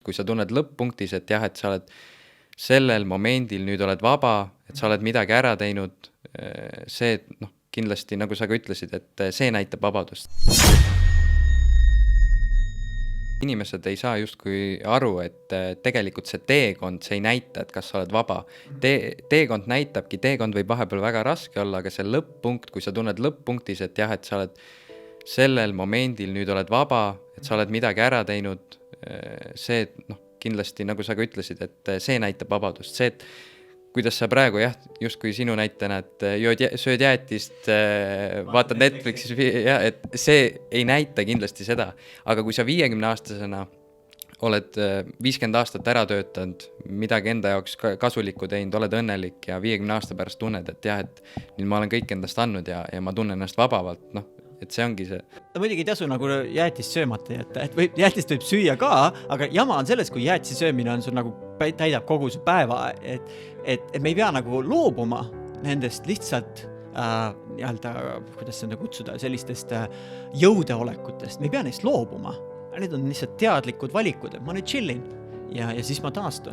Kui sa tunned lõpp-punktis, et jah, et sa oled sellel momendil nüüd oled vaba, et sa oled midagi ära teinud, see, kindlasti, nagu sa ka ütlesid, et see näitab vabadust. Inimesed ei saa justkui aru, et tegelikult see teekond, see ei näita, et kas sa oled vaba. Teekond näitabki, teekond võib vahepeal väga raske olla, aga see lõpp-punkt, kui sa tunned lõpp-punktis, et jah, et sa oled sellel momendil nüüd oled vaba, et sa oled midagi ära teinud, see, kindlasti, nagu sa ka ütlesid, et see näitab vabadust. See, et kuidas sa praegu, justkui sinu näitena, et sööd jäätist, vaatad Netflixis, et see ei näita kindlasti seda. Aga kui sa 50-aastasena oled 50 aastat ära töötanud, midagi enda jaoks kasulikku teinud, oled õnnelik ja 50 aasta pärast tunned, et jah, et nüüd ma olen kõik endast andnud ja ma tunnen ennast vabavalt, et see ongi see. Muidugi ei tasu nagu jäätist söömata jätta, et jäätist võib süüa ka, aga jama on selles, kui jäätisi söömine on sul nagu täidab kogu su päeva, et me ei pea nagu loobuma nendest lihtsalt kuidas seda kutsuda, sellistest jõudeolekutest. Me ei pea neist loobuma. Need on lihtsalt teadlikud valikud, et ma nüüd chillin ja siis ma taastun.